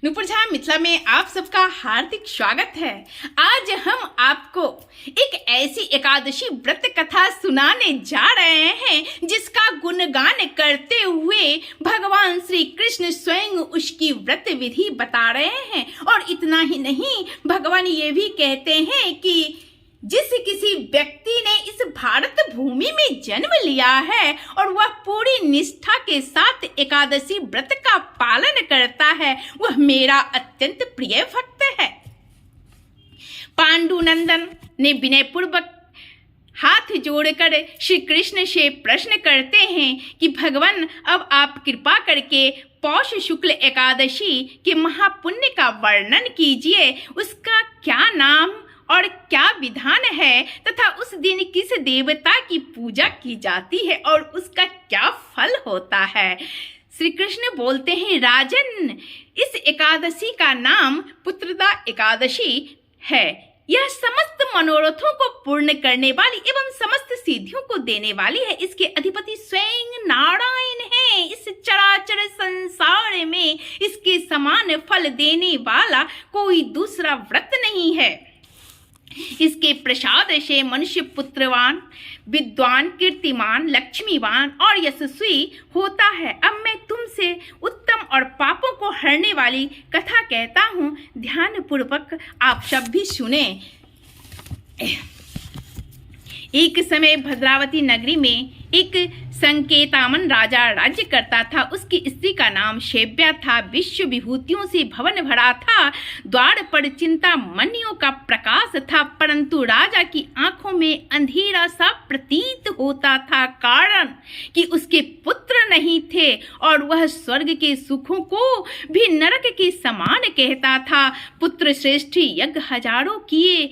नूपुर झा मिथिला में आप सबका हार्दिक स्वागत है। आज हम आपको एक ऐसी एकादशी व्रत कथा सुनाने जा रहे हैं जिसका गुणगान करते हुए भगवान श्री कृष्ण स्वयं उसकी व्रत विधि बता रहे हैं। और इतना ही नहीं, भगवान ये भी कहते हैं कि जिस किसी व्यक्ति ने इस भारत भूमि में जन्म लिया है और वह पूरी निष्ठा के साथ एकादशी व्रत का पालन करता है, वह मेरा अत्यंत प्रिय भक्त है। पांडुनंदन ने विनयपूर्वक हाथ जोड़कर श्री कृष्ण से प्रश्न करते हैं कि भगवान, अब आप कृपा करके पौष शुक्ल एकादशी के महापुण्य का वर्णन कीजिए। उसका क्या नाम और क्या विधान है तथा उस दिन किस देवता की पूजा की जाती है और उसका क्या फल होता है। श्री कृष्ण बोलते हैं, राजन, इस एकादशी का नाम पुत्रदा एकादशी है। यह समस्त मनोरथों को पूर्ण करने वाली एवं समस्त सिद्धियों को देने वाली है। इसके अधिपति स्वयं नारायण हैं। इस चराचर संसार में इसके समान फल देने वाला कोई दूसरा व्रत नहीं है। इसके प्रसाद से मनुष्य पुत्रवान, विद्वान, कीर्तिमान, लक्ष्मीवान और यशस्वी होता है। अब मैं तुमसे उत्तम और पापों को हरने वाली कथा कहता हूँ, ध्यान पूर्वक आप सब भी सुने। एक समय भद्रावती नगरी में एक संकेतामन राजा राज्य करता था। उसकी स्त्री का नाम शेव्या था। विश्व विभूतियों से भवन भरा था। द्वार पर चिंतामणियों का प्रकाश था, परंतु राजा की आंखों में अंधेरा सा प्रतीत होता था, कारण कि उसके पुत्र नहीं थे और वह स्वर्ग के सुखों को भी नरक के समान कहता था। पुत्र श्रेष्ठ यज्ञ हजारों किए,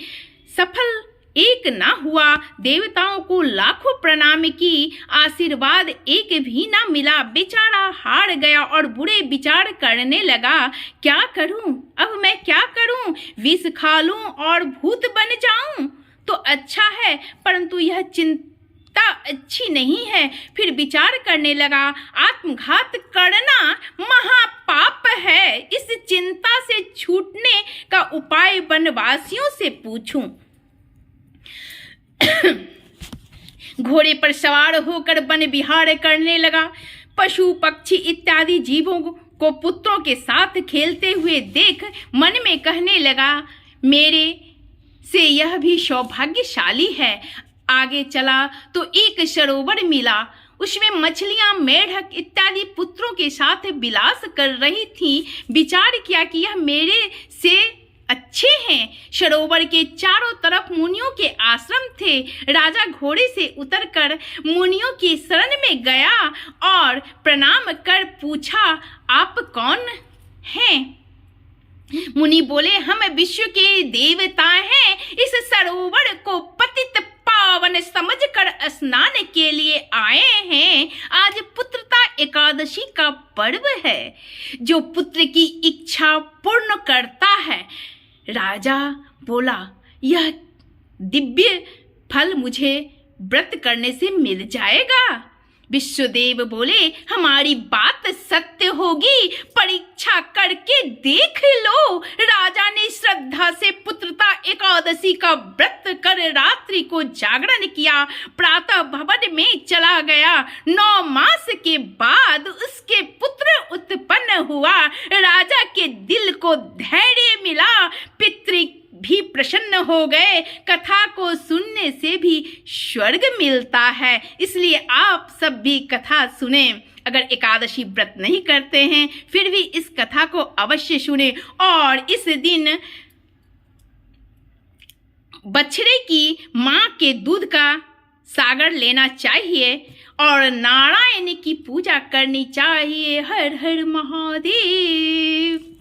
सफल एक ना हुआ। देवताओं को लाखों प्रणाम की, आशीर्वाद एक भी ना मिला। बेचारा हार गया और बुरे विचार करने लगा, क्या करूं, अब मैं क्या करूं? विष खा लूं और भूत बन जाऊं तो अच्छा है, परंतु यह चिंता अच्छी नहीं है। फिर विचार करने लगा, आत्मघात करना महापाप है। इस चिंता से छूटने का उपाय वनवासियों से पूछूं। घोड़े पर सवार होकर वन विहार करने लगा। पशु पक्षी इत्यादि जीवों को पुत्रों के साथ खेलते हुए देख मन में कहने लगा, मेरे से यह भी सौभाग्यशाली है। आगे चला तो एक सरोवर मिला। उसमें मछलियां, मेढक इत्यादि पुत्रों के साथ विलास कर रही थीं। विचार किया कि यह मेरे से अच्छे हैं। सरोवर के चारों तरफ मुनियों के आश्रम थे। राजा घोड़े से उतरकर मुनियों की शरण में गया और प्रणाम कर पूछा, आप कौन हैं? मुनि बोले, हम विश्व के देवता हैं। इस सरोवर को पतित पावन समझकर स्नान के लिए आए हैं। आज पुत्रता एकादशी का पर्व है, जो पुत्र की इच्छा पूर्ण करता है। राजा बोला, यह दिव्य फल मुझे व्रत करने से मिल जाएगा। विश्वदेव बोले, हमारी बात सत्य होगी, परीक्षा करके देख लो। राजा ने श्रद्धा से पुत्रता एकादशी का व्रत कर रात्रि को जागरण किया। प्रातः भवन में चला गया। 9 मास के बाद उसके पुत्र उत्पन्न हुआ। राजा के दिल को धैर्य मिला। पितृ भी प्रसन्न हो गए। कथा को सुनने से भी स्वर्ग मिलता है, इसलिए आप सब भी कथा सुने। अगर एकादशी व्रत नहीं करते हैं फिर भी इस कथा को अवश्य सुने और इस दिन बछड़े की मां के दूध का सागर लेना चाहिए और नारायण की पूजा करनी चाहिए। हर हर महादेव।